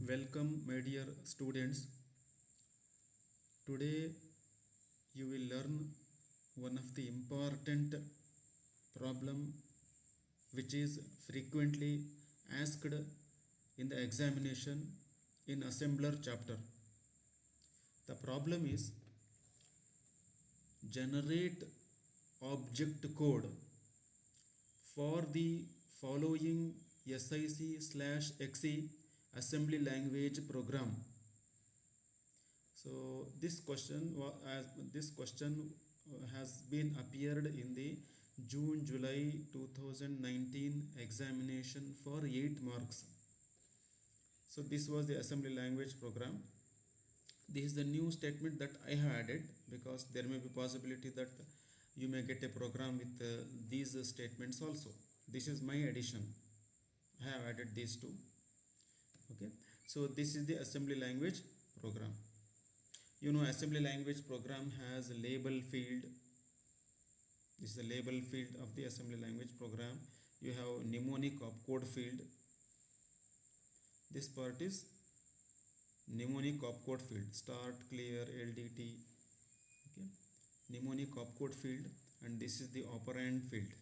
Welcome, my dear students. Today you will learn one of the important problem which is frequently asked in the examination in assembler chapter. The problem is generate object code for the following SIC/XE assembly language program. So this question has been appeared in the June-July 2019 examination for 8 marks. So this was the assembly language program. This is the new statement that I have added because there may be possibility that you may get a program with these statements also. This is my addition. I have added these two. Okay, so this is the assembly language program. You know, assembly language program has a label field. This is the label field of the assembly language program. You have mnemonic opcode field. This part is mnemonic opcode field, start, clear, LDT. Okay, mnemonic opcode field, and this is the operand field.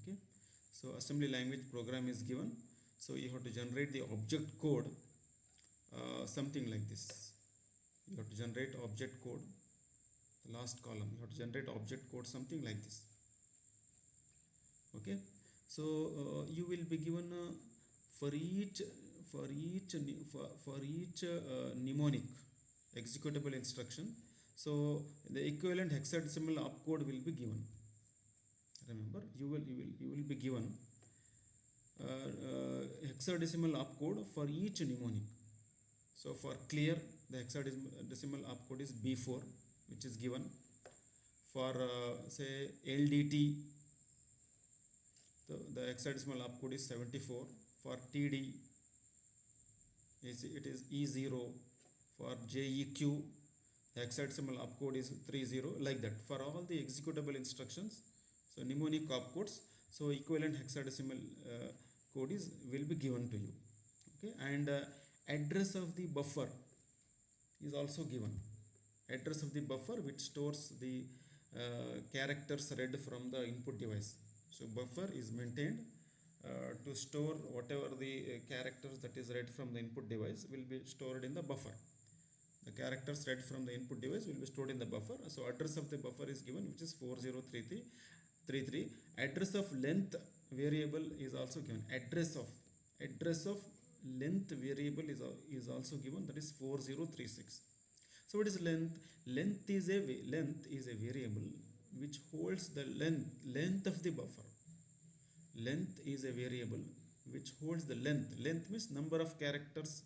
Okay, so assembly language program is given. So you have to generate the object code something like this. You have to generate object code, the last column. You have to generate object code something like this. Okay, so you will be given for each mnemonic executable instruction. So the equivalent hexadecimal opcode will be given. Remember, you will be given hexadecimal opcode for each mnemonic. So for clear, the hexadecimal opcode is B4, which is given. For say LDT, the hexadecimal opcode is 74. For TD, it is E0. For JEQ, the hexadecimal opcode is 30, like that. For all the executable instructions, so mnemonic opcodes, so equivalent hexadecimal code will be given to you. Okay, and address of the buffer is also given. Address of the buffer which stores the characters read from the input device. So buffer is maintained to store whatever the characters that is read from the input device will be stored in the buffer. The characters read from the input device will be stored in the buffer. So address of the buffer is given, which is 4033. Address of length variable is also given. Address of length variable is also given, that is 4036. So what is length? Length is a variable which holds the length of the buffer. Length is a variable which holds the length. Length means number of characters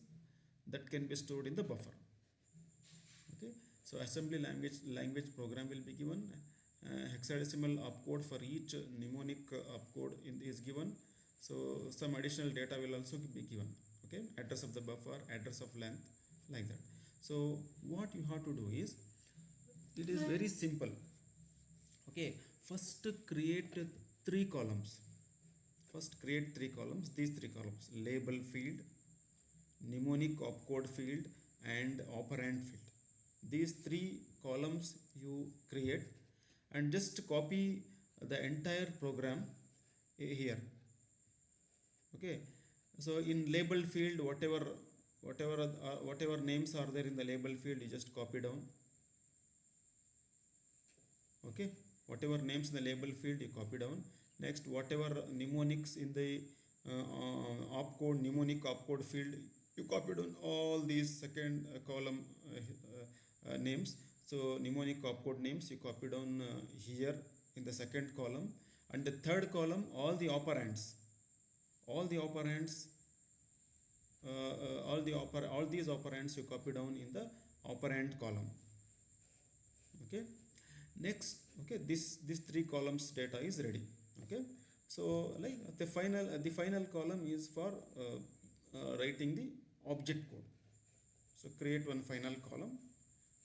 that can be stored in the buffer. Okay, so assembly language program will be given. Hexadecimal opcode for each mnemonic opcode is given. So some additional data will also be given. Okay, address of the buffer, address of length, like that. So what you have to do is, it is very simple. Okay, first create 3 columns. These 3 columns: label field, mnemonic opcode field, and operand field. These 3 columns you create and just copy the entire program here. Okay, so in label field, whatever names are there in the label field, you just copy down. Okay, whatever names in the label field, you copy down. Next, whatever mnemonics in the mnemonic opcode field, you copy down all these second column names. So mnemonic opcode names you copy down here in the second column, and the third column all these operands you copy down in the operand column. Okay, next, okay, this 3 columns data is ready. Okay, so like the final column is for writing the object code. So create one final column.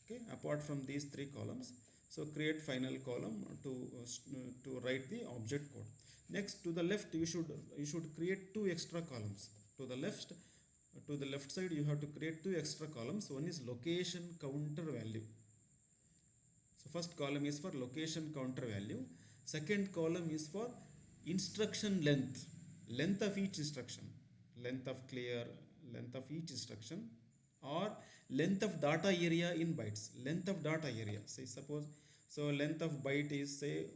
Okay, apart from these 3 columns, so create final column to write the object code. Next, to the left, you should create two extra columns. To the left side, you have to create two extra columns. One is location counter value. So first column is for location counter value. Second column is for instruction length, length of each instruction, length of clear, length of each instruction, or length of data area in bytes, length of data area. Say suppose, so length of byte is say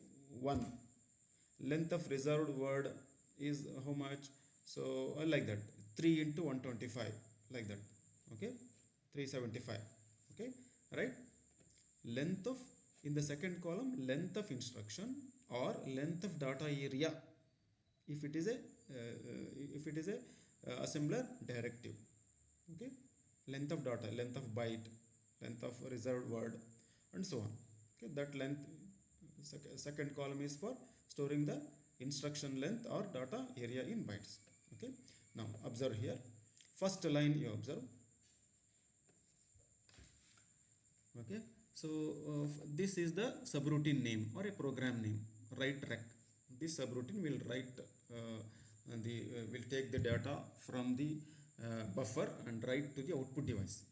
1, length of reserved word is how much, so like that, 3 into 125, like that, okay, 375, okay, right. Length of, in the second column, length of instruction or length of data area if it is a assembler directive, okay, length of data, length of byte, length of reserved word, and so on, okay. That length, second column is for storing the instruction length or data area in bytes, okay. Now observe here, first line you observe, okay. So this is the subroutine name or a program name, write rec. This subroutine will write will take the data from the buffer and write to the output device.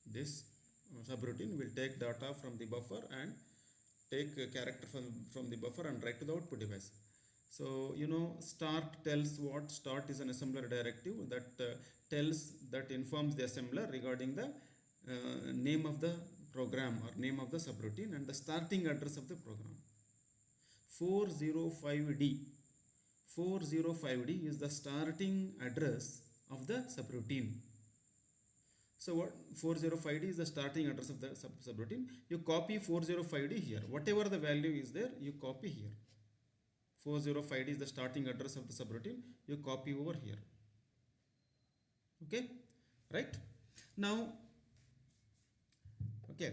This subroutine will take data from the buffer and take a character from the buffer and write to the output device. So you know, start tells what? Start is an assembler directive that informs the assembler regarding the name of the program or name of the subroutine and the starting address of the program. 405D, 405D is the starting address of the subroutine. So what 405D is the starting address of the subroutine. You copy 405D here. Whatever the value is there, you copy here. 405D is the starting address of the subroutine. You copy over here. Okay, right? Now, okay,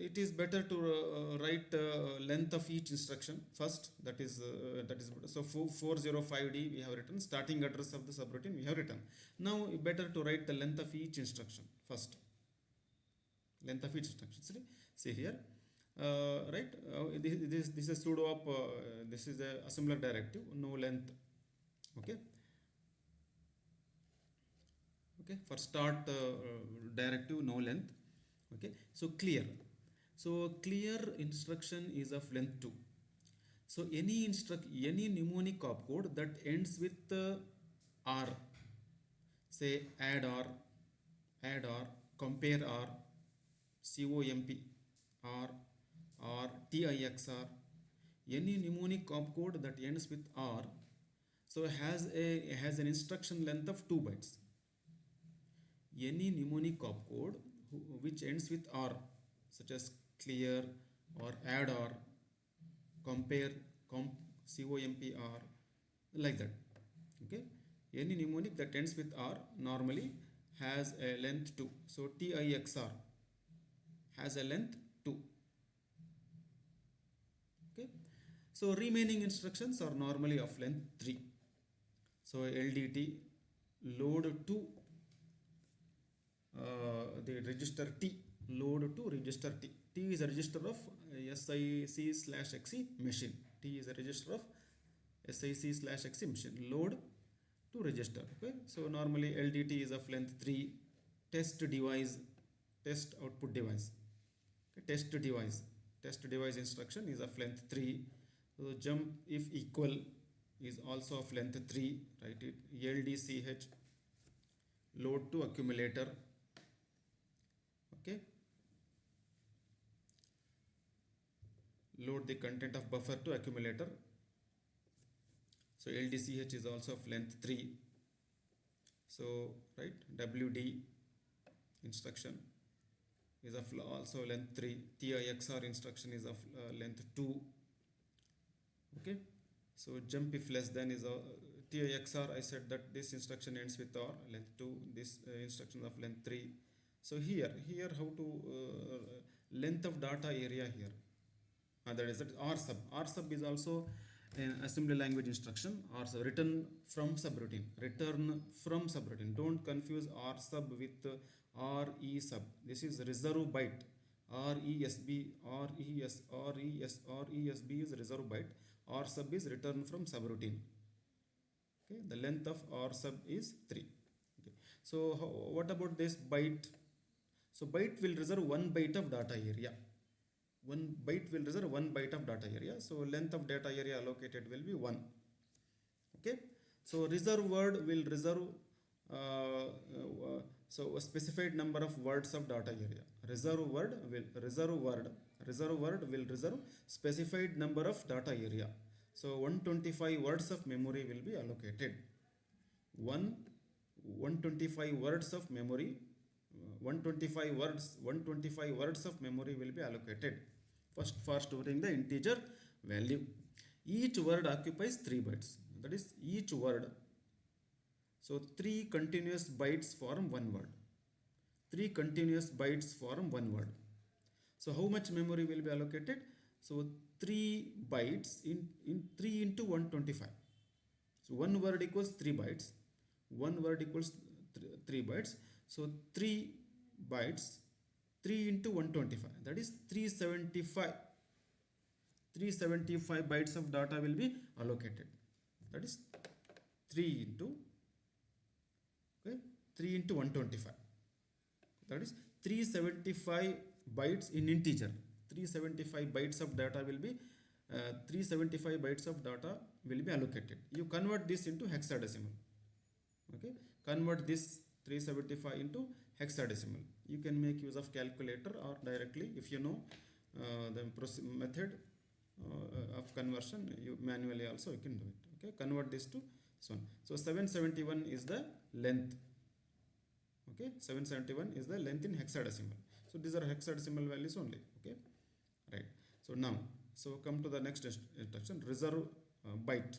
it is better to write length of each instruction first. That is so 405D we have written, starting address of the subroutine we have written. Now better to write the length of each instruction first. Length of each instruction. See here, right? This is pseudo op. This is a assembler directive, no length. Okay. Okay, for start directive, no length. Okay, so clear. So clear instruction is of length 2. So any mnemonic opcode that ends with R, say add R, compare R, COMP R, or TIXR, any mnemonic opcode that ends with R, so has an instruction length of 2 bytes. Any mnemonic opcode which ends with R, such as clear or add R, compare, comp, COMPR, like that. Okay, any mnemonic that ends with R normally has a length 2. So TIXR has a length 2. Okay, so remaining instructions are normally of length 3. So LDT, load to the register T, load to register T. T is a register of SIC/XE machine. T is a register of SIC/XE machine. Load to register. Okay, so normally LDT is of length 3. Test device, test output device. Okay, test device instruction is of length 3. So jump if equal is also of length 3. Write it LDCH, load to accumulator. Okay, load the content of buffer to accumulator. So LDCH is also of length 3. So right, WD instruction is of also length 3. TIXR instruction is of length 2. Okay, so jump if less than is TIXR. I said that this instruction ends with R, length 2. This instruction of length 3. So here how to length of data area here. That is that R sub. R sub is also an assembly language instruction. R sub, return from subroutine. Return from subroutine. Don't confuse R sub with RE sub. This is reserve byte. RESB is reserve byte. R sub is returned from subroutine. Okay, the length of R sub is 3. Okay, so what about this byte? So byte will reserve 1 byte of data area. 1 byte will reserve 1 byte of data area. So length of data area allocated will be 1. Okay, so reserve word will reserve so a specified number of words of data area. Reserve word will reserve specified number of data area. So 125 words of memory will be allocated. 125 words of memory, 125 words of memory will be allocated first for storing the integer value. Each word occupies 3 bytes. That is each word. So 3 continuous bytes form one word. 3 continuous bytes form one word. So how much memory will be allocated? So 3 bytes in 3 into 125. So one word equals 3 bytes. One word equals 3 bytes. So 3 bytes, 3 into 125. That is 375. 375 bytes of data will be allocated. That is 3 into 125. That is 375 bytes in integer. 375 bytes of data will be 375 bytes of data will be allocated. You convert this into hexadecimal. Okay, convert this 375 into hexadecimal. You can make use of calculator or directly, if you know the method of conversion, you manually also you can do it. Okay, convert this to this one. So 771 is the length. Okay, 771 is the length in hexadecimal. So these are hexadecimal values only. Okay, right. So now, so come to the next instruction, reserve byte.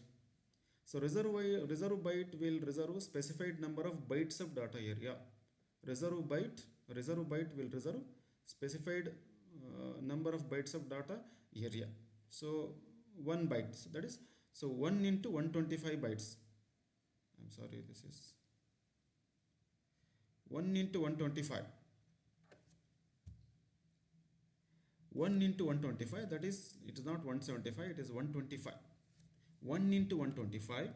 So reserve byte will reserve specified number of bytes of data area. Reserve byte will reserve specified number of bytes of data area. So 1 byte. So that is, so 1 into 125 bytes. I'm sorry, this is 1 into 125. 1 into 125, that is, it is not 175, it is 125. 1 into 125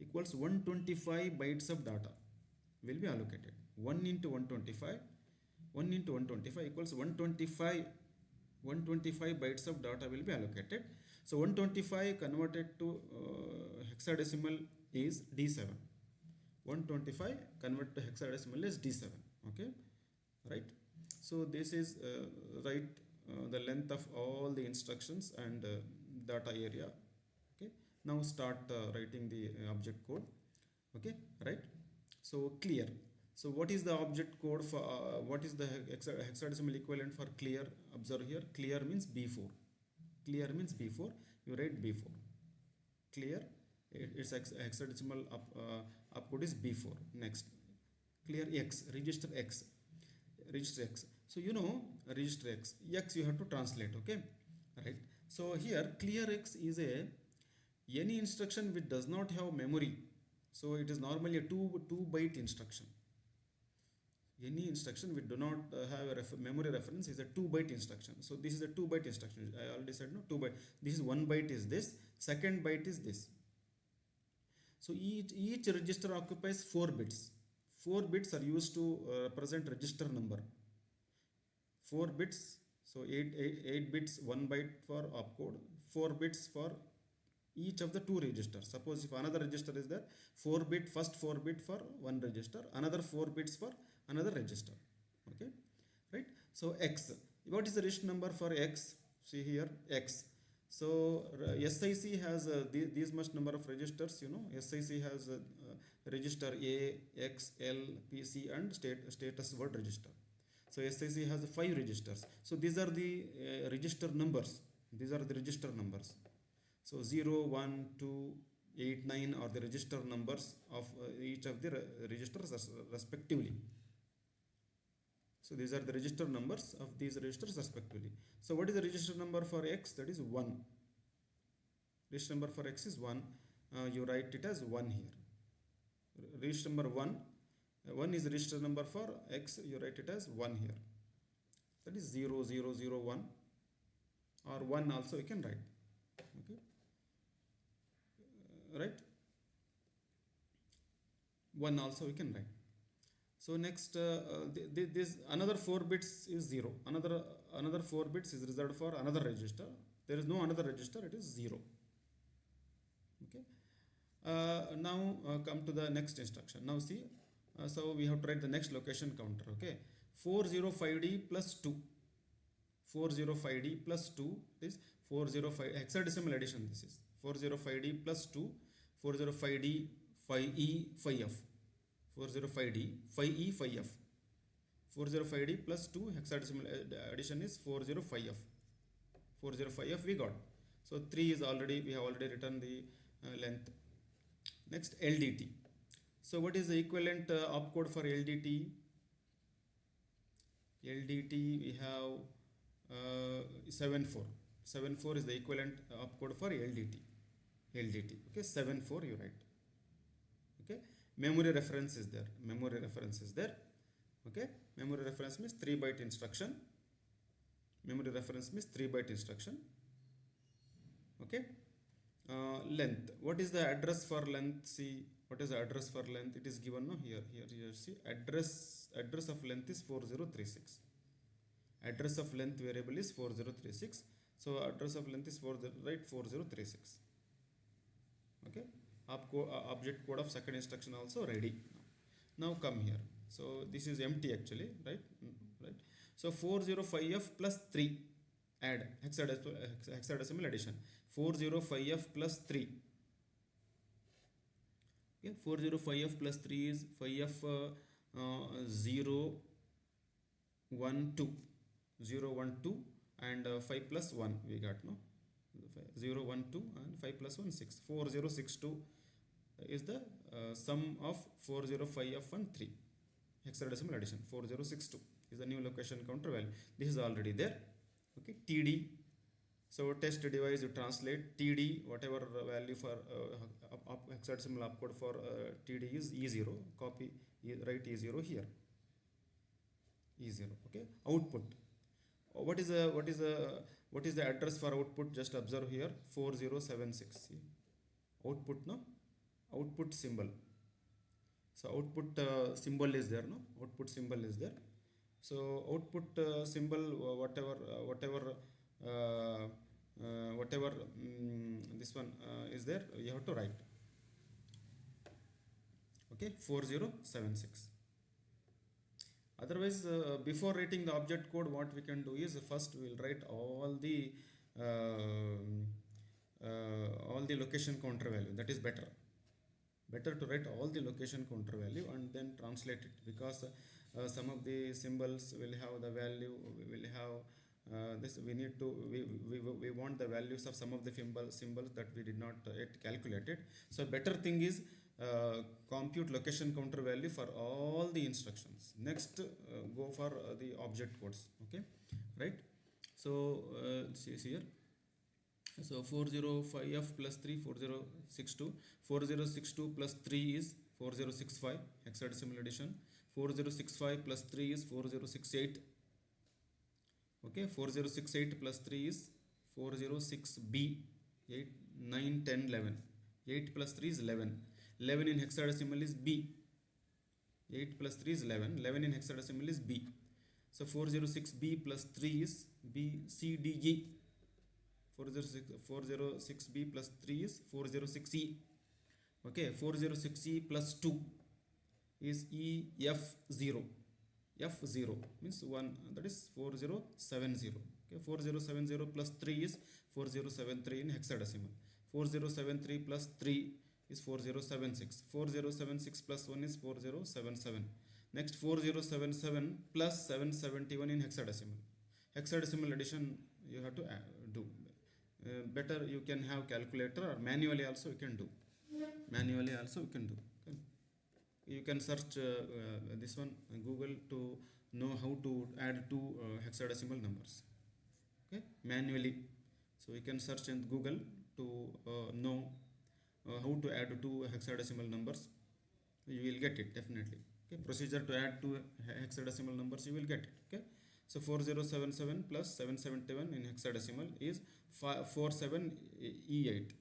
equals 125 bytes of data will be allocated. 1 into 125 equals 125 bytes of data will be allocated. So 125 converted to hexadecimal is D7. 125 converted to hexadecimal is D7. Okay, right. So this is the length of all the instructions and data area. Okay, now start writing the object code. Okay, right. So clear. So what is the object code for what is the hexadecimal equivalent for clear? Observe here, clear means B4. Clear means B4. You write B4. Clear, its hexadecimal upcode is B4. Next, clear X, register X. So you know register X you have to translate. Okay, right. So here clear X is any instruction which does not have memory. So it is normally a 2 byte instruction. Any instruction which do not have a memory reference is a 2 byte instruction. So this is a 2 byte instruction. I already said no, 2 byte. This is 1 byte is this, second byte is this. So each register occupies 4 bits. 4 bits are used to represent register number. 4 bits, so 8 bits, 1 byte for opcode, 4 bits for each of the 2 registers. Suppose if another register is there, 4 bit, first 4 bit for one register, another 4 bits for another register. Okay, right. So X, what is the register number for X? See here, X. So SIC has these much number of registers. You know, SIC has register A, X, L, PC and status word register. So SIC has 5 registers. So these are the register numbers. These are the register numbers. So 0, 1, 2, 8, 9 are the register numbers of each of the registers respectively. So these are the register numbers of these registers respectively. So what is the register number for X? That is 1. Register number for X is 1. You write it as 1 here. Register number 1. 1 is the register number for X. You write it as 1 here. that is 0001, or 1 also you can write. Okay, right, 1 also we can write. So next, this another 4 bits is 0, another 4 bits is reserved for another register. There is no another register, it is 0. Okay, now come to the next instruction. Now see, so we have to write the next location counter. Okay, 405D plus 2, 405D plus 2 is 405 hexadecimal addition. This is 405D plus 2, 405D 5E 5F, 405D 5E 5F, 405D plus 2 hexadecimal addition is 405F, 405F we got. So 3 is already, we have already written the length. Next, LDT. So what is the equivalent opcode for LDT? LDT we have 74. 74 is the equivalent opcode for LDT. LDT. Okay, 74 you write. Okay, memory reference is there. Memory reference is there. Okay, memory reference means 3 byte instruction. Memory reference means 3 byte instruction. Okay, length. What is the address for length? See, what is the address for length? It is given no here. Here see, address of length is 4036. Address of length variable is 4036. So address of length is 4036. Okay, object code of second instruction also ready. Now come here. So this is empty actually, right? Right. So 405F plus 3, add hexadecimal addition. 405F plus 3. Okay, 405F plus 3 is 5F 0 1 2, 0 1 2, and 5 plus 1 we got, no? 0 1 2 and 5 plus 1 6. 4062 is the sum of 405F and 3. Hexadecimal addition 4062 is the new location counter value. This is already there. Okay, TD. So test device you translate TD, whatever value for hexadecimal opcode for TD is E0. Copy, write E0 here. E0. Okay. Output. What is the address for output? Just observe here. 4076. See? Output, no? Output symbol. So output symbol is there, no? Output symbol is there. So output symbol, whatever this one is there, you have to write. Okay, 4076. Otherwise, before writing the object code, what we can do is first we will write all the location counter value. That is better. Better to write all the location counter value and then translate it, because some of the symbols will have the value, will have this. We need to we want the values of some of the symbols that we did not yet calculated. So better thing is compute location counter value for all the instructions. Next, go for the object codes. Okay, right? So see here. So 405F plus 3, 4062. 4062 plus 3 is 4065, hexadecimal addition. 4065 plus 3 is 4068. Okay, 4068 plus 3 is 406B. 8, 9, 10, 11. 8 plus 3 is 11. 11 in hexadecimal is B. 8 plus 3 is 11. 11 in hexadecimal is B. So 406B plus 3 is B, C, D, E. 406B plus 3 is 406E. Okay, 406E plus 2 is E, F0. F0 means 1, that is 4070. Okay, 4070 plus 3 is 4073 in hexadecimal. 4073 plus 3 is 4076. 4076 plus 1 is 4077. Next, 4077 plus 771 in hexadecimal. Hexadecimal addition you have to do. Better you can have calculator, or manually also you can do. Manually also you can do. Okay. You can search this one Google to know how to add two hexadecimal numbers. Okay, manually. So you can search in Google to know how to add two hexadecimal numbers. You will get it definitely. Okay, procedure to add two hexadecimal numbers, you will get it. Okay, So 4077 plus 771 in hexadecimal is 47E8.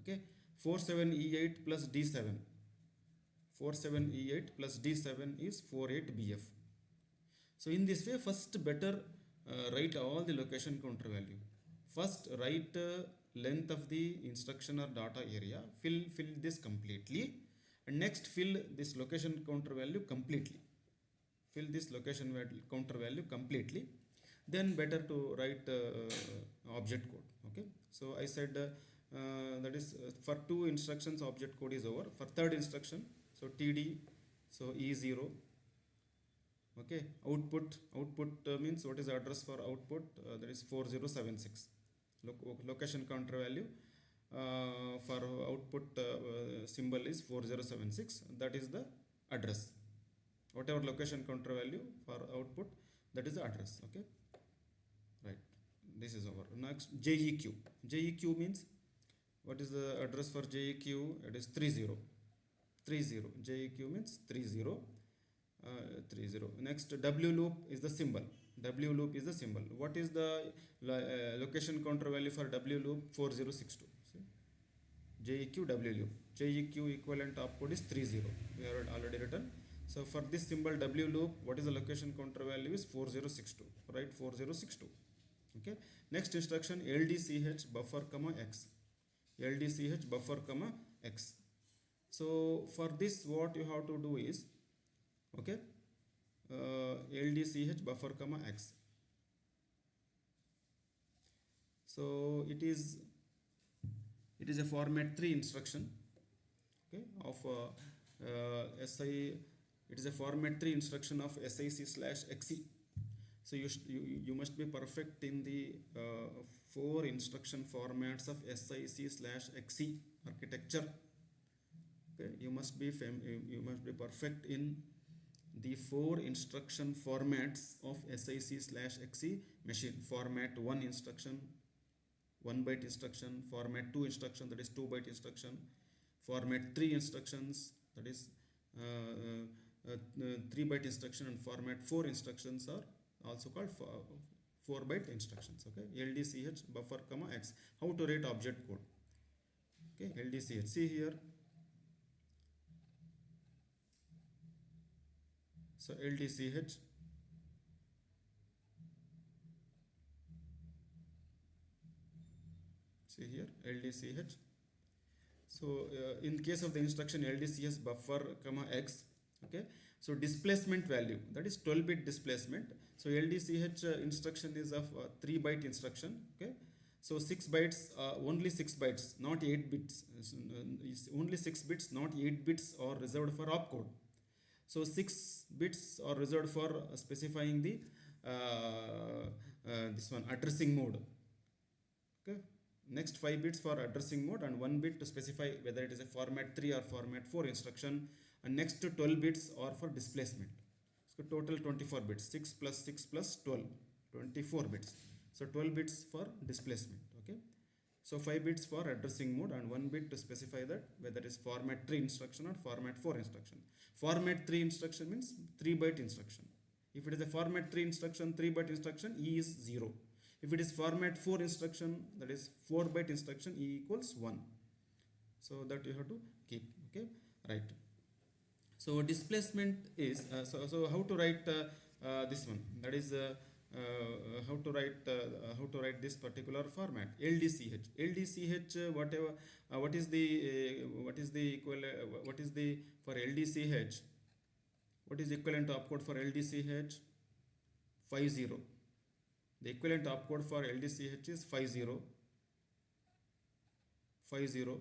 Okay, 47E8 plus D7. 47E8 plus D7 is 48BF. So in this way, first better write all the location counter value. First write length of the instruction or data area. Fill this completely, and next fill this location counter value completely. Fill this location counter value completely. Then better to write object code. Okay. So I said that is for two instructions object code is over. For third instruction, so TD, so E0. Okay, output means what is the address for output, that is 4076. Location counter value for output symbol is 4076. That is the address. Whatever location counter value for output, that is the address. Okay, right, this is over. Next, JEQ. JEQ means what is the address for JEQ? It is 30. JEQ means 30. 30. Next, W loop is the symbol. W loop is the symbol. What is the location counter value for W loop? 4062. See? JEQ W loop. JEQ equivalent opcode is 30. We have already written. So for this symbol W loop, what is the location counter value is 4062. Right, 4062. Okay. Next instruction, LDCH buffer comma X. LDCH buffer comma X. So for this, what you have to do is, okay, LDCH buffer comma X. So it is a format 3 instruction, okay, of SI. It is a format 3 instruction of SIC/XE. So you must be perfect in the 4 instruction formats of SIC/XE architecture. Okay, you must be perfect in the 4 instruction formats of SIC/XE machine. Format 1 instruction, 1 byte instruction. Format 2 instruction, that is 2 byte instruction. Format 3 instructions, that is 3 byte instruction, and format 4 instructions are also called 4 byte instructions. Okay, LDCH buffer comma X. How to write object code? Okay, LDCH. See here. So LDCH, see here, LDCH. So in case of the instruction LDCH buffer comma X, okay, so displacement value, that is 12-bit displacement. So LDCH instruction is of 3 byte instruction. Okay, so 6 bytes, only 6 bytes, not 8 bits. Only 6 bits, not 8 bits are reserved for opcode. So 6 bits are reserved for specifying the this one addressing mode. Okay. Next 5 bits for addressing mode, and 1 bit to specify whether it is a format 3 or format 4 instruction, and next 12 bits are for displacement. So total 24 bits. 6 plus 6 plus 12, 24 bits. So 12 bits for displacement. Okay. So 5 bits for addressing mode, and 1 bit to specify that whether it is format 3 instruction or format 4 instruction. Format 3 instruction means 3 byte instruction. If it is a format 3 instruction, 3 byte instruction, E is 0. If it is format 4 instruction, that is 4 byte instruction, E equals 1. So that you have to keep. Okay, right. So displacement is so how to write this one? That is how to write this particular format? LDCH. LDCH whatever. What is the for LDCH? What is the equivalent opcode for LDCH? 50. The equivalent opcode for LDCH is 50. 50.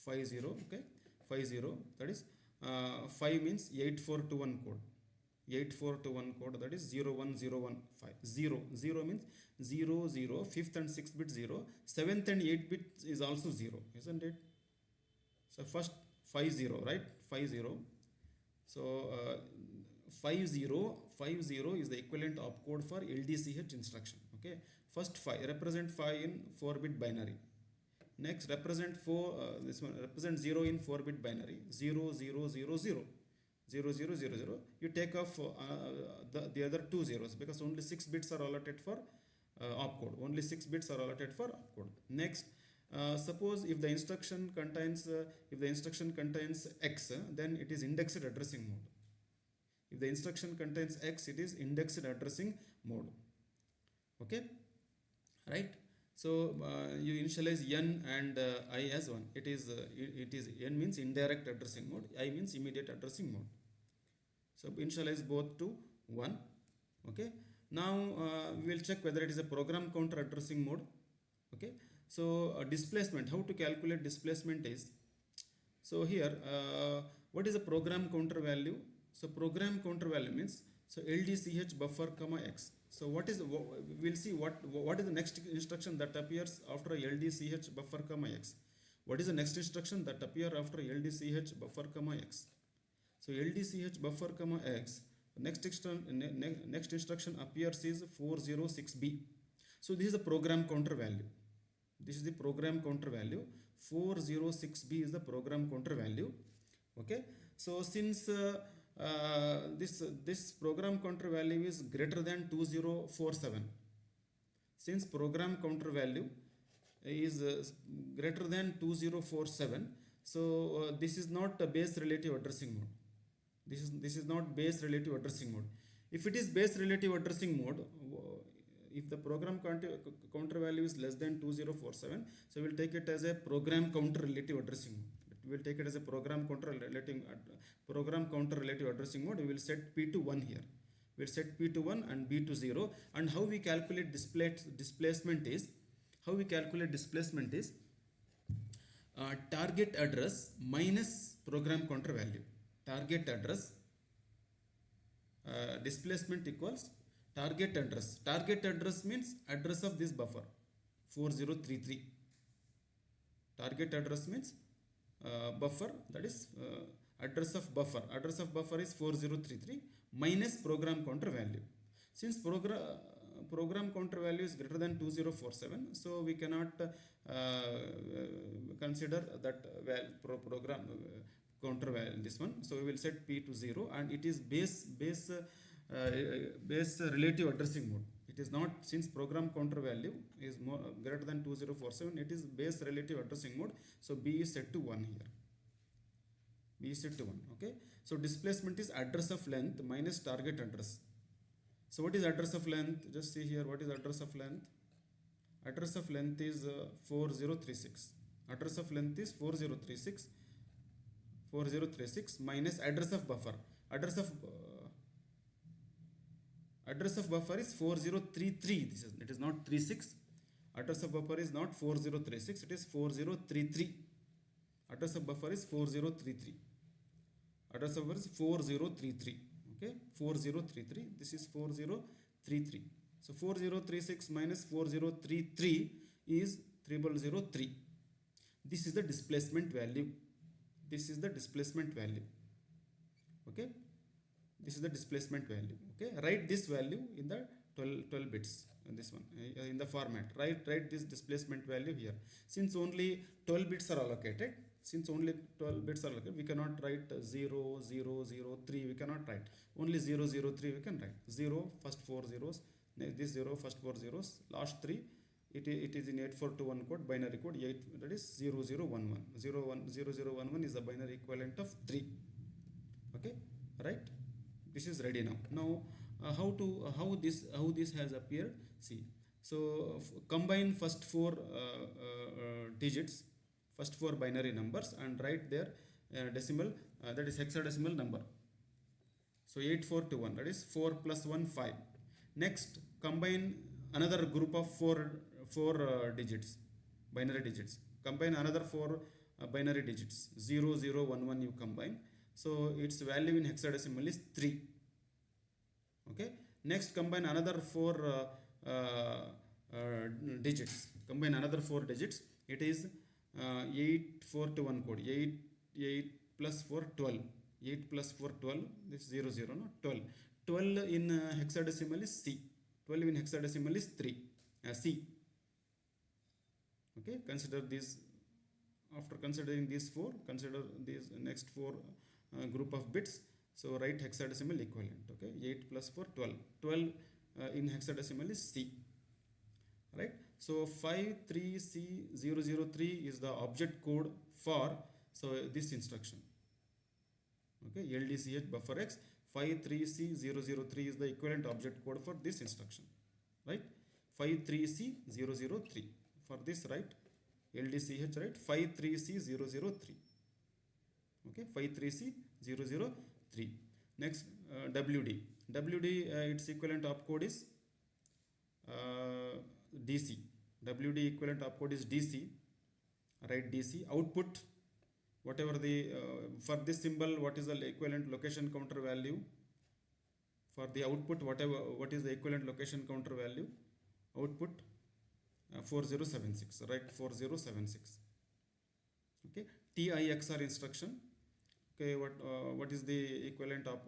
50. Okay. 50. That is 5 means 8421 code. 8421 code, that is 01015. 0 means 00, 5th and 6th bit 0, 7th and 8th bit is also 0, isn't it? So first 50, right? 50. So 50 is the equivalent opcode for LDCH instruction. Okay. First 5 represent 5 in 4-bit binary. Next represent 4 this one represent 0 in 4-bit binary. 0 0 0 0. 0000, you take off the other two zeros, because only 6 bits are allotted for opcode. Only 6 bits are allotted for opcode. Next, suppose if the instruction contains X, then it is indexed addressing mode. If the instruction contains X, it is indexed addressing mode. Okay, right? So you initialize N and I as 1. It is N means indirect addressing mode, I means immediate addressing mode. So initialize both to 1. Okay. Now we will check whether it is a program counter addressing mode. Okay. So displacement, how to calculate displacement is, so here what is the program counter value? So program counter value means, so LDCH buffer comma X. So what is, we'll see what is the next instruction that appears after LDCH buffer comma X. What is the next instruction that appear after LDCH buffer comma X? So LDCH buffer comma X, next instruction appears is 406B. So this is the program counter value. This is the program counter value. 406B is the program counter value. Okay. So since this program counter value is greater than 2047, since program counter value is greater than 2047, so this is not a base relative addressing mode. This is not base relative addressing mode. If it is base relative addressing mode, if the program counter value is less than 2047, so we will take it as a program counter relative addressing mode. We will take it as a program counter relative addressing mode. We will set P to 1 here. We will set P to 1 and B to 0. And how we calculate displacement is, target address minus program counter value. Target address displacement equals target address. Target address means address of this buffer 4033. Target address means buffer, that is address of buffer. Address of buffer is 4033 minus program counter value. Since program counter value is greater than 2047, so we cannot consider that program counter value in this one. So we will set P to 0, and it is base relative addressing mode. It is not, since program counter value is greater than 2047, it is base relative addressing mode. So B is set to 1 here. B is set to 1. Okay. So displacement is address of length minus target address. So what is address of length? Just see here, what is address of length? Address of length is 4036. Address of length is 4036 minus address of buffer. Address of buffer is 4033. It is not 36. Address of buffer is not 4036. It is 4033. Address of buffer is 4033. Address of buffer is 4033. Okay, 4033. This is 4033. So 4036 minus 4033 is 3003. This is the displacement value. This is the displacement value. Okay. This is the displacement value. Okay. Write this value in the 12 bits. This one in the format. Write this displacement value here. Since only 12 bits are allocated. We cannot write 0, 0, 0, 3. We cannot write. Only 0, 0, 3 we can write. 0, first 4 zeros. This 0, first 4 zeros. Last 3. It is in 8421 code, binary code 8, that is 0011. 0011 is the binary equivalent of 3. Okay, right? This is ready now. Now how this has appeared? See, so combine first 4 digits, first 4 binary numbers, and write their decimal, that is hexadecimal number. So 8421, that is 4 plus 1 5. Next, combine another group of 4 digits, binary digits. Combine another 4 binary digits. 0 0 1 1 you combine. So its value in hexadecimal is 3. Okay. Next, combine another 4 digits. Combine another 4 digits. It is 8421 code. 8 plus 4 12. 8 plus 4 12. This is 0 0 no 12. 12 in hexadecimal is C. 12 in hexadecimal is 3. C. Okay, consider this. After considering these 4, consider these next 4 group of bits. So write hexadecimal equivalent. Okay, 8 plus 4, 12. 12 in hexadecimal is C. Right. So 53C003 is the object code for this instruction. Okay, LDCH buffer X 53C003 is the equivalent object code for this instruction. Right. 53C003 for this, right? LDCH, right? 53C003. Okay, 53C003. Next, WD. WD, its equivalent opcode is DC. WD equivalent opcode is DC. Write DC. Output, whatever the for this symbol, what is the equivalent location counter value? For the output, what is the equivalent location counter value? Output 4076. Right, 4076. Okay, TIXR instruction. Okay, what is the equivalent of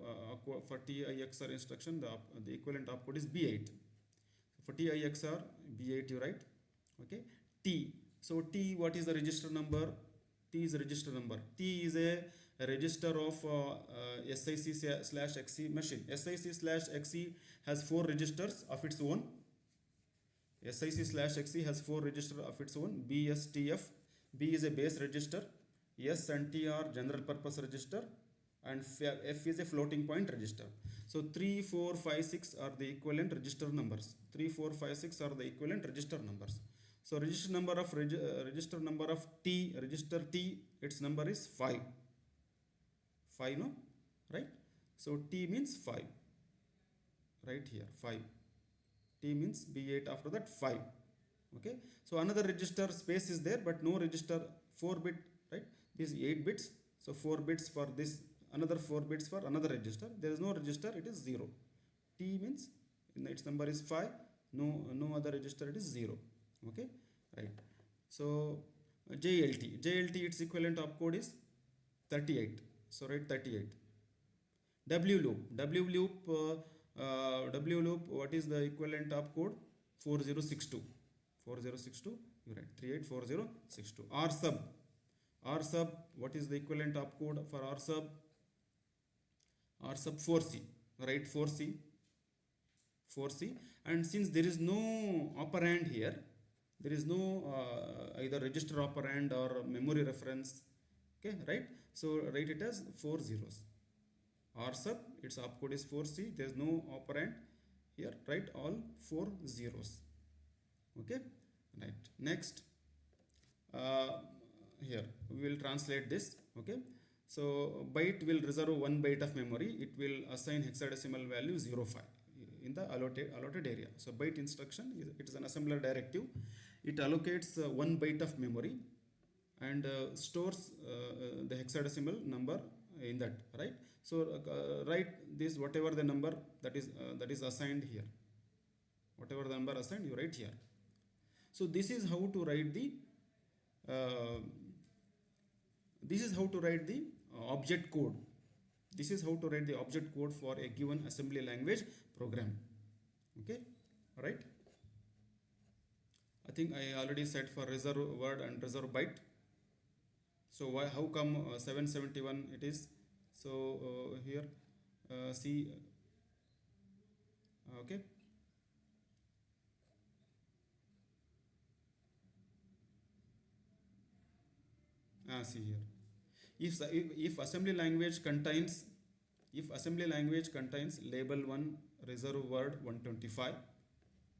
for TIXR instruction? The equivalent opcode is B8. For TIXR B8, you write. Okay, T. So T, what is the register number? T is a register number. T is a register of SIC/XC machine. SIC/XC has 4 registers of its own. SIC/XC has 4 registers of its own. B, S, T, F. B is a base register. S and T are general purpose register, and F is a floating point register. So 3, 4, 5, 6 are the equivalent register numbers. 3, 4, 5, 6 are the equivalent register numbers. So register number of T, register T, its number is 5. 5, no? Right? So T means 5. Right here, 5. T means B8, after that 5. Okay? So another register space is there, but no register 4 bit, right? This is 8 bits. So 4 bits for this, another 4 bits for another register. There is no register, it is 0. T means its number is 5. No other register, it is 0. Okay, right. So JLT, its equivalent opcode is 38. So write 38. W loop, what is the equivalent opcode? 4062. 4062, you write 384062. R sub, what is the equivalent opcode for R sub? R sub 4C, write 4C. And since there is no operand here, there is no either register operand or memory reference. Okay, right? So write it as 4 zeros. R sub, its opcode is 4C. There is no operand here. Write all 4 zeros. Okay, right. Next, here we will translate this. Okay, so byte will reserve 1 byte of memory. It will assign hexadecimal value 05 in the allotted area. So byte instruction, it is an assembler directive. It allocates 1 byte of memory and stores the hexadecimal number in that, right? So write this, whatever the number that is assigned here. Whatever the number assigned, you write here. So this is how to write the object code. This is how to write the object code for a given assembly language program. Okay, right? I think I already said for reserve word and reserve byte. So how come 771 it is? So here see, okay. See here. If assembly language contains label 1 reserve word 125,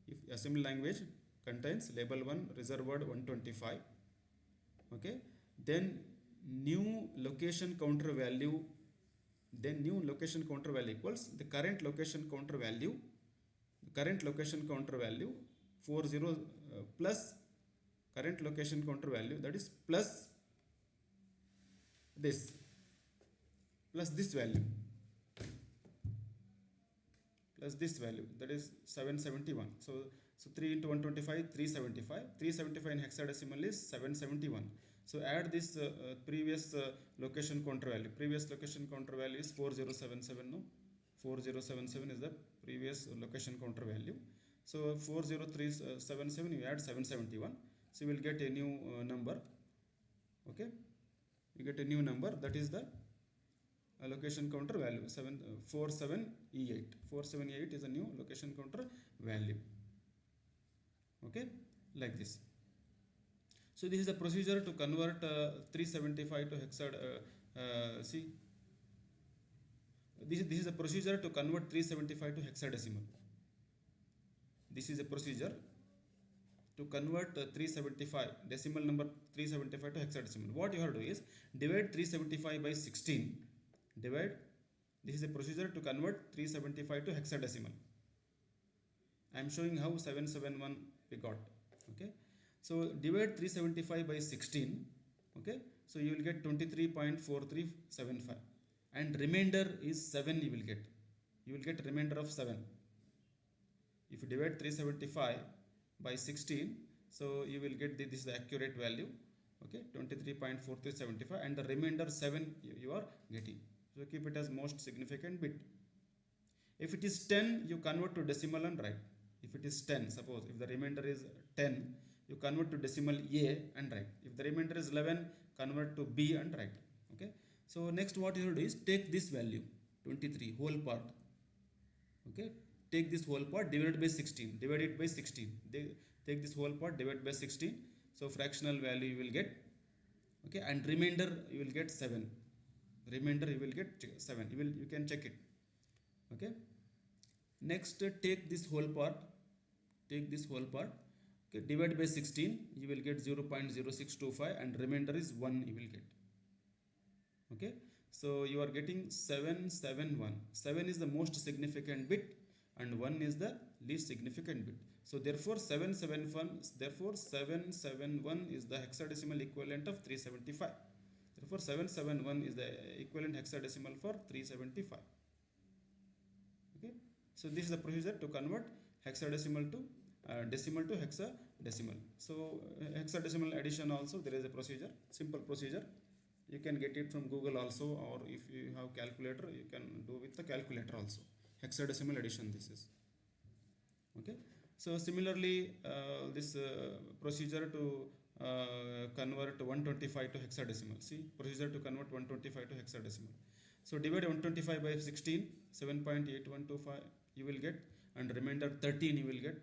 if assembly language contains label 1 reserve word 125, okay, then new location counter value equals the current location counter value 40 plus current location counter value, that is plus this value that is 771. So 3 into 125, 375. 375 in hexadecimal is 771. So add this previous location counter value. Previous location counter value is 4077. No, 4077 is the previous location counter value. So 40377, you add 771. So you will get a new number. Okay, you get a new number, that is the location counter value 47E8. 47E8 is a new location counter value. Okay, like this. So this is a procedure to convert 375 to hexadecimal. This is a procedure to convert 375 to hexadecimal. This is a procedure to convert 375 decimal number 375 to hexadecimal. What you have to do is divide 375 by 16. Divide. This is a procedure to convert 375 to hexadecimal. I am showing how 771 we got. Okay. So divide 375 by 16. Okay. So you will get 23.4375. And remainder is 7 you will get. You will get remainder of 7. If you divide 375 by 16, so you will get this is the accurate value. Okay, 23.4375, and the remainder 7 you are getting. So keep it as most significant bit. If it is 10, you convert to decimal and write. If it is 10, suppose if the remainder is 10, you convert to decimal A and write. If the remainder is 11, convert to B and write. Okay. So next what you have to do is take this value 23 whole part. Okay. Take this whole part, divide by 16. Divide it by 16. Take this whole part, divide by 16. So fractional value you will get. Okay. And remainder you will get 7. Remainder you will get 7. You can check it. Okay. Next take this whole part. Take this whole part. Okay. Divide by 16. You will get 0.0625 and remainder is 1 you will get. Okay. So you are getting 771. 7 is the most significant bit and 1 is the least significant bit. So therefore 771 is the hexadecimal equivalent of 375. Therefore 771 is the equivalent hexadecimal for 375. Okay. So this is the procedure to convert hexadecimal to decimal to hexadecimal. So hexadecimal addition also there is a procedure, simple procedure. You can get it from Google also, or if you have calculator you can do with the calculator also. Hexadecimal addition this is. Okay. So similarly this procedure to convert 125 to hexadecimal. See, procedure to convert 125 to hexadecimal. So divide 125 by 16, 7.8125 you will get, and remainder 13 you will get.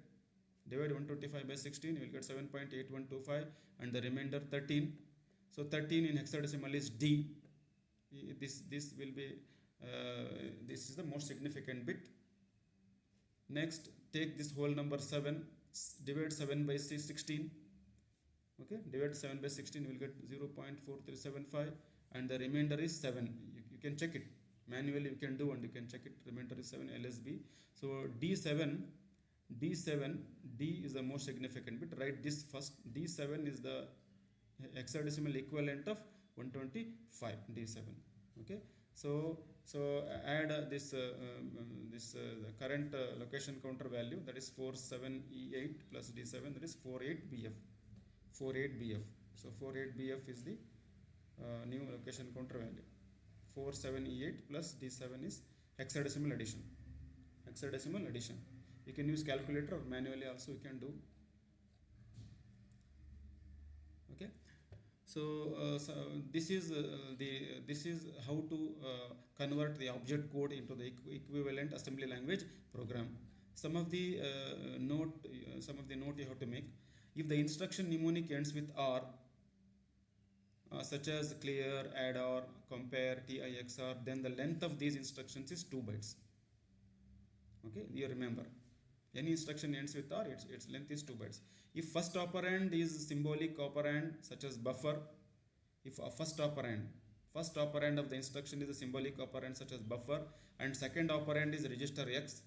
Divide 125 by 16 you will get 7.8125 and the remainder 13. So 13 in hexadecimal is D. This will be this is the most significant bit. Next take this whole number 7, divide 7 by 16. Okay, divide 7 by 16 you will get 0.4375 and the remainder is 7. You can check it manually, you can do and you can check it. Remainder is 7 LSB. So D is the most significant bit. Write this first. D7 is the hexadecimal equivalent of 125. D7. Okay. So add this the current location counter value, that is 47E8 plus D7, that is 48BF. 48BF. So 48BF is the new location counter value. 47E8 plus D7 is hexadecimal addition. Hexadecimal addition. You can use calculator or manually also you can do. Okay. So this is how to convert the object code into the equivalent assembly language program. Some of the note you have to make. If the instruction mnemonic ends with R, such as clear, add or, compare, TIXR, then the length of these instructions is 2 bytes. Okay, you remember. Any instruction ends with R, its length is 2 bytes. If first operand is symbolic operand such as buffer, if a first operand of the instruction is a symbolic operand such as buffer, and second operand is register X,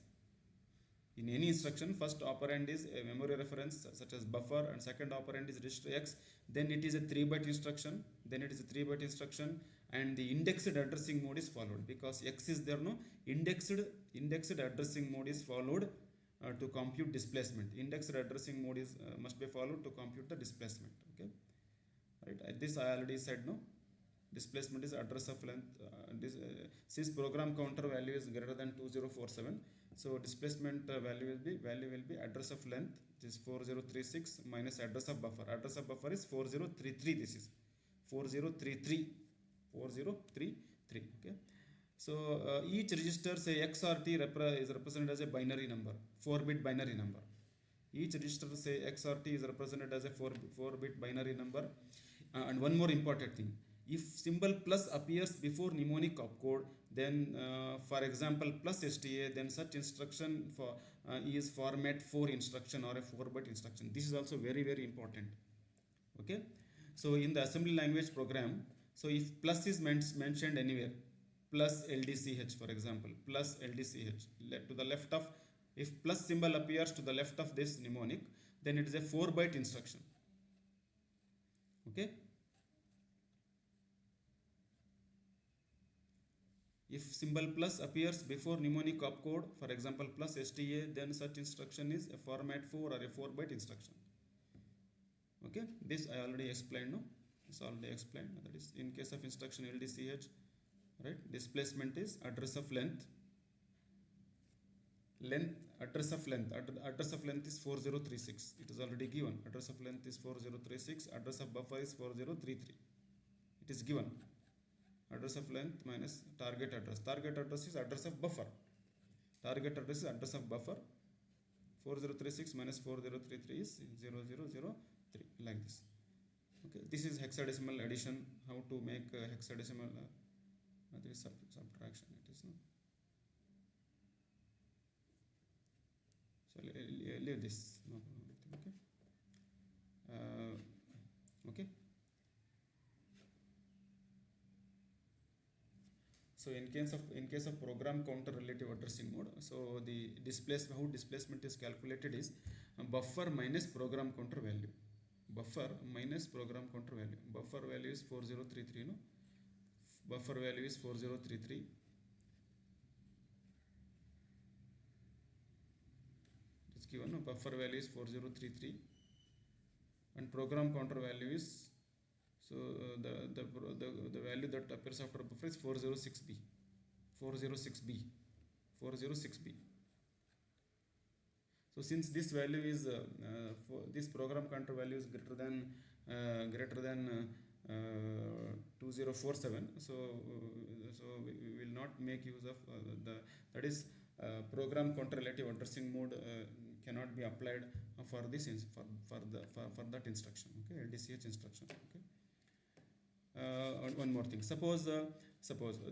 in any instruction first operand is a memory reference such as buffer and second operand is register X, then it is a 3-byte instruction. And the indexed addressing mode is followed because X is there, no, indexed addressing mode is followed to compute displacement. Indexed addressing mode is must be followed to compute the displacement. Okay, right. This I already said, no. Displacement is address of length. Since program counter value is greater than 2047, so displacement value will be address of length, which is 4036 minus address of buffer. Address of buffer is 4033. This is 4033. Okay. So each register, say X or T, is represented as a binary number, 4-bit binary number. Each register, say X or T, is represented as a 4-bit binary number. And one more important thing, if symbol plus appears before mnemonic opcode, then for example plus STA, then such instruction is format 4 instruction or a 4-bit instruction. This is also very very important. Okay, so in the assembly language program, so if plus is mentioned anywhere, plus LDCH for example, plus LDCH to the left of, if plus symbol appears to the left of this mnemonic, then it is a 4-byte instruction. Okay, if symbol plus appears before mnemonic opcode, for example plus STA, then such instruction is a format 4 or a 4-byte instruction. Okay, this I already explained. No, it's already explained. That is in case of instruction LDCH, right? Displacement is address of length. Address of length is 4036. It is already given. Address of length is 4036. Address of buffer is 4033. It is given. Address of length minus target address. Target address is address of buffer. Target address is address of buffer. 4036 minus 4033 is 0003, like this. Okay, this is hexadecimal addition. How to make hexadecimal subtraction. It is no. So leave this. No problem. Okay. Okay. So in case of program counter relative addressing mode, so the displacement is calculated is buffer minus program counter value. Buffer minus program counter value. Buffer value is 4033. No, buffer value is 4033. It's given. No, buffer value is 4033, and program counter value is, so the value that appears after buffer is 406b. 406b. So since this value is this program counter value is greater than 2047, so we will not make use of that is program counter relative addressing mode cannot be applied for this for that instruction. Okay, LDCH instruction. Okay. One more thing. Suppose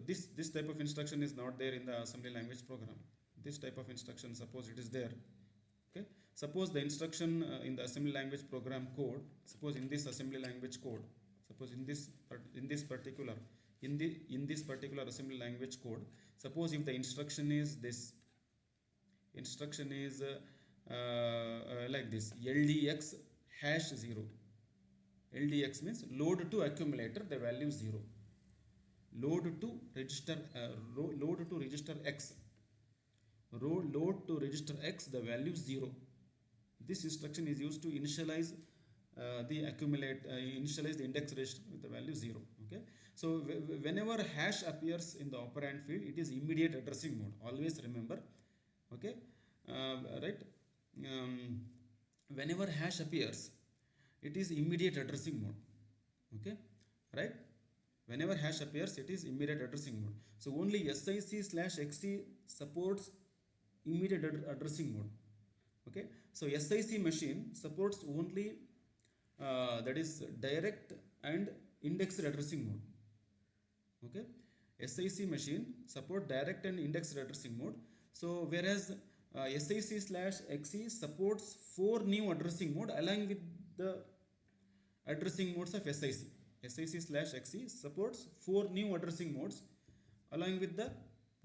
this type of instruction is not there in the assembly language program. This type of instruction, suppose it is there. Okay. Suppose the instruction in the assembly language program code. Suppose in this assembly language code. Suppose in this particular assembly language code. Suppose if the instruction is this. Instruction is like this: LDX #0. LDX means load to accumulator, the value 0. Load to register X. Load to register X, the value 0. This instruction is used to initialize initialize the index register with the value 0. Okay. So whenever hash appears in the operand field, it is immediate addressing mode. Always remember. Okay. Right. Whenever hash appears, it is immediate addressing mode. Okay, right? Whenever hash appears, it is immediate addressing mode. So only SIC/XC supports immediate addressing mode. Okay, so SIC machine supports only that is direct and indexed addressing mode. Okay, SIC machine support direct and indexed addressing mode. So whereas SIC/XC supports 4 new addressing mode along with the addressing modes of SIC. SIC/XC supports 4 new addressing modes along with the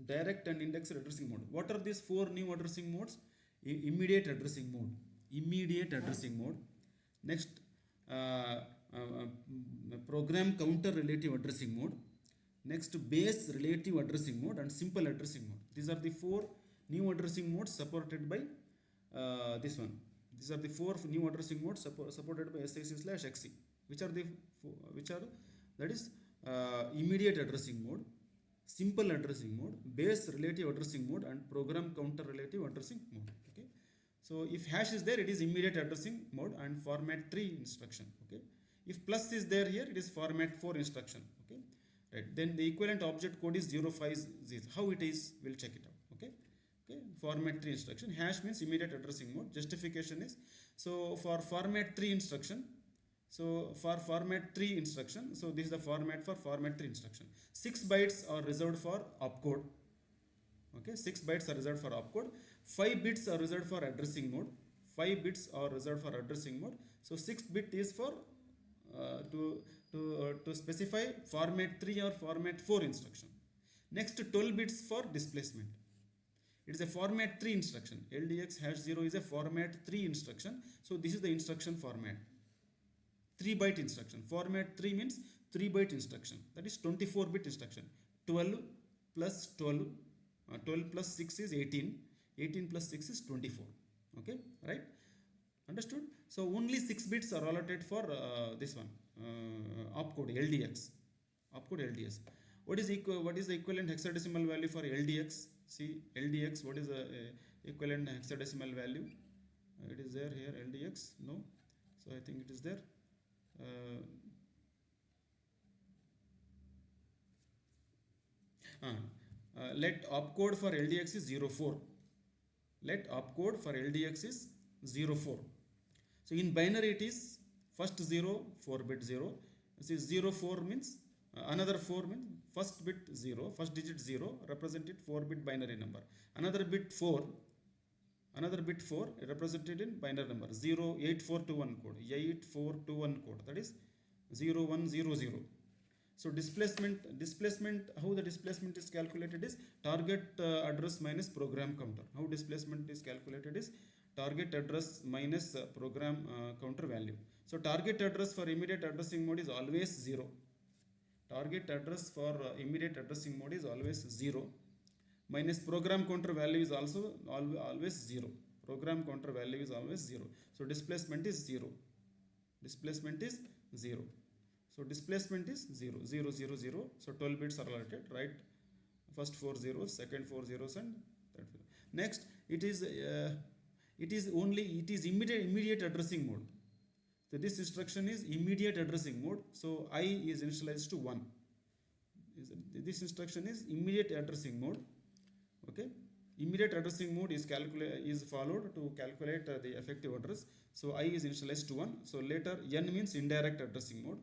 direct and indexed addressing mode. What are these 4 new addressing modes? Immediate addressing mode. Immediate addressing mode. Next, program counter relative addressing mode. Next, base relative addressing mode and simple addressing mode. These are the 4 new addressing modes supported by this one. These are the 4 new addressing modes supported by SIC/XC. Which are that is immediate addressing mode, simple addressing mode, base relative addressing mode, and program counter relative addressing mode. Okay. So if hash is there, it is immediate addressing mode and format 3 instruction. Okay. If plus is there here, it is format 4 instruction. Okay. right? Then the equivalent object code is 05 is how it is, we'll check it out. Okay, okay. Format 3 instruction, hash means immediate addressing mode. Justification is, so for format 3 instruction, so for format 3 instruction, so this is the format for format 3 instruction. 6 bytes are reserved for opcode. Okay, 6 bytes are reserved for opcode. 5 bits are reserved for addressing mode. 5 bits are reserved for addressing mode. So 6th bit is for to specify format 3 or format 4 instruction. Next 12 bits for displacement. It is a format 3 instruction. LDX hash 0 is a format 3 instruction. So this is the instruction format. 3 byte instruction. Format 3 means 3 byte instruction. That is 24 bit instruction. 12 plus 12. 12 plus 6 is 18. 18 plus 6 is 24. Okay, right? Understood? So only 6 bits are allotted for this one, opcode LDX. Opcode LDX. What is the equivalent hexadecimal value for LDX? See LDX. What is the equivalent hexadecimal value? It is there here. LDX. No. So I think it is there. Let opcode for LDX is 04. Let opcode for LDX is 04. So in binary it is first 0, 4 bit 0. See 04 means another 4 means first bit 0, first digit 0 represented 4 bit binary number. Another bit 4 represented in binary number 08421 code, 8421 code, that is 0100. So displacement, how the displacement is calculated is target address minus program counter. How displacement is calculated is target address minus program counter value. So target address for immediate addressing mode is always 0. Target address for immediate addressing mode is always 0. Minus program counter value is also always 0. Program counter value is always 0. So displacement is 0. Displacement is 0. So displacement is 0, 0, 0, 0. So 12 bits are allotted, right? First 4 zeros, second 4 zeros, and third. Next, it is immediate addressing mode. So this instruction is immediate addressing mode. So I is initialized to 1. This instruction is immediate addressing mode. Okay. Immediate addressing mode is followed to calculate the effective address. So I is initialized to 1. So later n means indirect addressing mode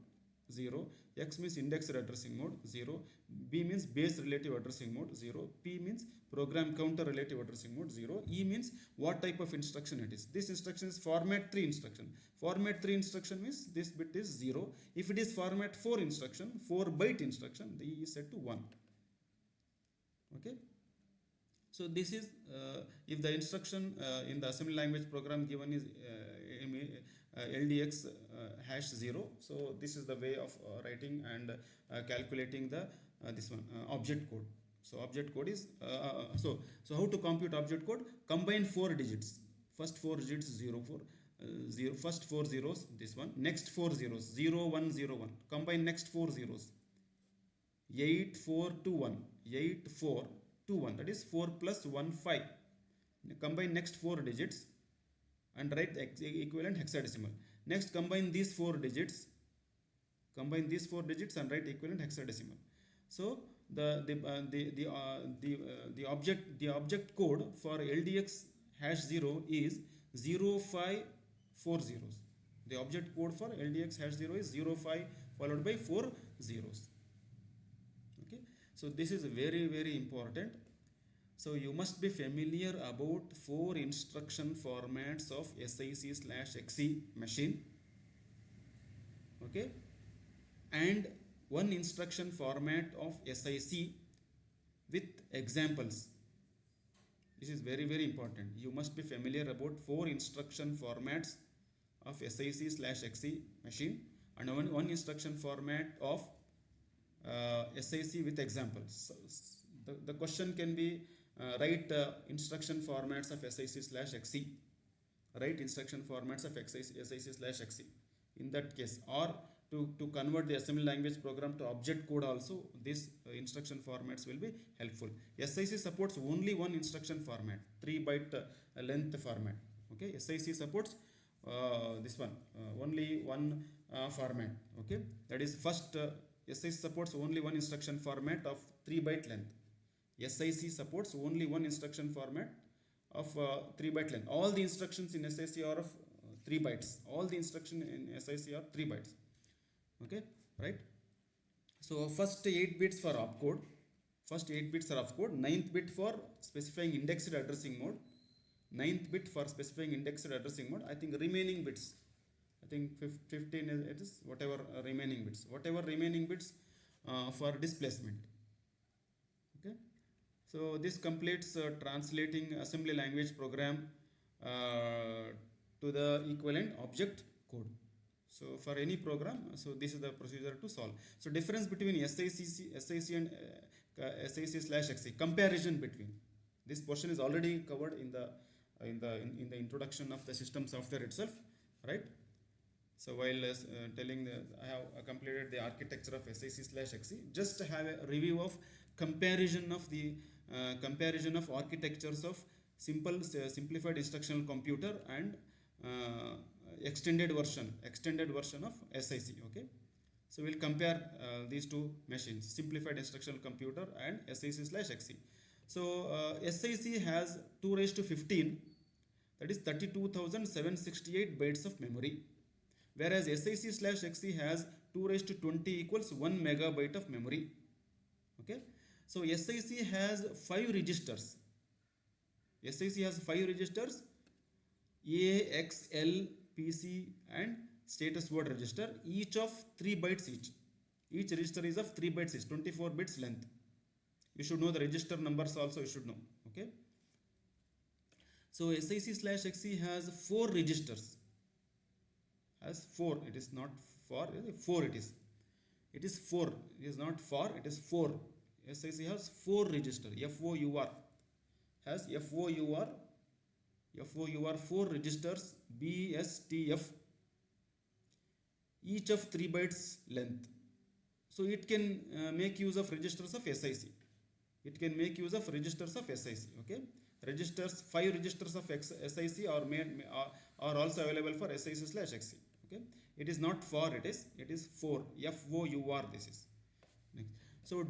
0, x means indexed addressing mode 0, b means base relative addressing mode 0, p means program counter relative addressing mode 0, e means what type of instruction it is. This instruction is format 3 instruction. Format 3 instruction means this bit is 0. If it is format 4 instruction, 4 byte instruction, the e is set to 1. Okay. So this is if the instruction in the assembly language program given is LDX hash 0. So this is the way of writing and calculating the this one object code. So object code is so how to compute object code? Combine 4 digits. First 4 digits 0. First 4 zeros, this one. Next 4 zeros 0 1 0 1. Combine next 4 zeros 8 4 2 1. 8 4 2 1. That is 4 plus 1 5. Combine next 4 digits and write the equivalent hexadecimal. Next, combine these 4 digits. Combine these 4 digits and write equivalent hexadecimal. So the object code for LDX hash 0 is 0540. The object code for LDX hash 0 is 05 followed by 4 zeros. Okay. So this is very, very important. So you must be familiar about 4 instruction formats of SIC/XE machine. Okay. And 1 instruction format of SIC with examples. This is very, very important. You must be familiar about 4 instruction formats of SIC/XE machine and one instruction format of SIC with examples. So the question can be write instruction formats of SIC/XE. Write instruction formats of SIC/XE. In that case, or to convert the assembly language program to object code also, these instruction formats will be helpful. SIC supports only 1 instruction format, 3 byte length format. Okay, SIC supports this one only 1 format. Okay, that is first SIC supports only one instruction format of 3 byte length. SIC supports only one instruction format of 3 byte length. All the instructions in SIC are of 3 bytes. All the instruction in SIC are 3 bytes. Okay, right? So first 8 bits for opcode. First 8 bits are opcode. 9th bit for specifying indexed addressing mode. 9th bit for specifying indexed addressing mode. I think remaining bits, I think 15 is, it is whatever remaining bits. Whatever remaining bits for displacement. Okay. So this completes translating assembly language program to the equivalent object code. So for any program, so this is the procedure to solve. So difference between SIC and SIC/XC, comparison between. This portion is already covered in the introduction of the system software itself, right? So while telling I have completed the architecture of SIC/XC, just have a review of comparison of architectures of simplified instructional computer and extended version of SIC. Okay, so we'll compare these two machines, simplified instructional computer and SIC/XC. So SIC has 2 raised to 15, that is 32,768 bytes of memory, whereas SIC/XC has 2 raised to 20 equals 1 megabyte of memory. Okay, so SIC has 5 registers. SIC has 5 registers: A, X, L, PC and status word register, each of 3 bytes each. Each register is of 3 bytes each, 24 bits length. You should know the register numbers also, you should know. Okay, so SIC/XC has 4 registers. Has 4, it is not for 4, it is 4, it is not for, it is 4. SIC has 4 register, FOUR, has FOUR 4 registers, BSTF, each of 3 bytes length. So it can make use of registers of SIC. It can make use of registers of SIC. Okay, registers, 5 registers of SIC are also available for SIC/XC. Okay, it is not for, it is for, FOUR. This is next. So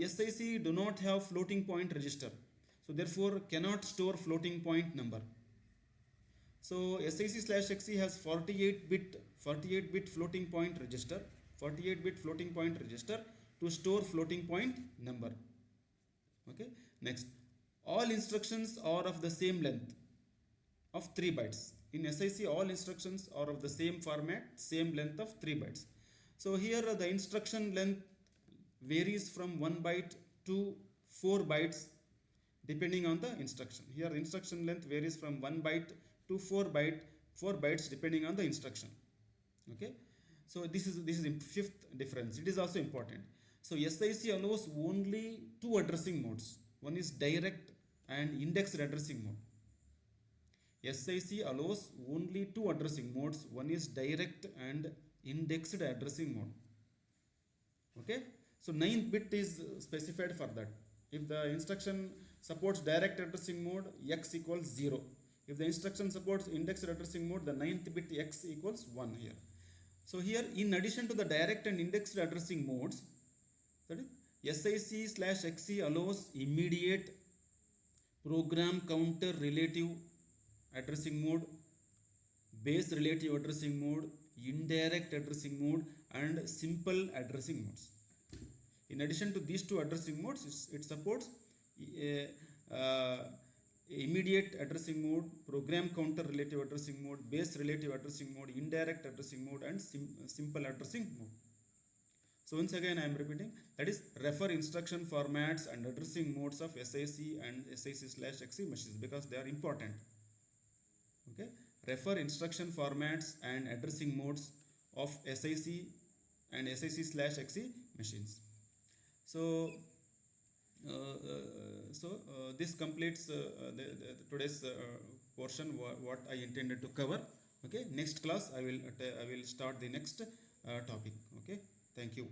SIC do not have floating point register, so therefore cannot store floating point number. So SIC/XC has 48-bit floating point register, 48-bit floating point register to store floating point number. Okay, next, all instructions are of the same length of 3 bytes. In SIC, all instructions are of the same format, same length of 3 bytes. So here the instruction length varies from 1 byte to 4 bytes depending on the instruction. Here instruction length varies from 1 byte to 4 bytes depending on the instruction. Okay, so this is fifth difference. It is also important. So SIC allows only 2 addressing modes. One is direct and indexed addressing mode. SIC allows only 2 addressing modes. One is direct and indexed addressing mode. Okay, so 9th bit is specified for that. If the instruction supports direct addressing mode, X equals 0. If the instruction supports indexed addressing mode, the 9th bit X equals 1 here. So here, in addition to the direct and indexed addressing modes, that is, SIC/XC allows immediate, program counter relative addressing mode, base relative addressing mode, indirect addressing mode and simple addressing modes. In addition to these 2 addressing modes, it supports immediate addressing mode, program counter relative addressing mode, base relative addressing mode, indirect addressing mode and simple addressing mode. So once again I am repeating, that is, refer instruction formats and addressing modes of SIC and SIC/XC machines because they are important. Okay, refer instruction formats and addressing modes of SIC and SIC/XC machines. So this completes today's portion what I intended to cover. Okay, next class I will start the next topic. Okay, thank you.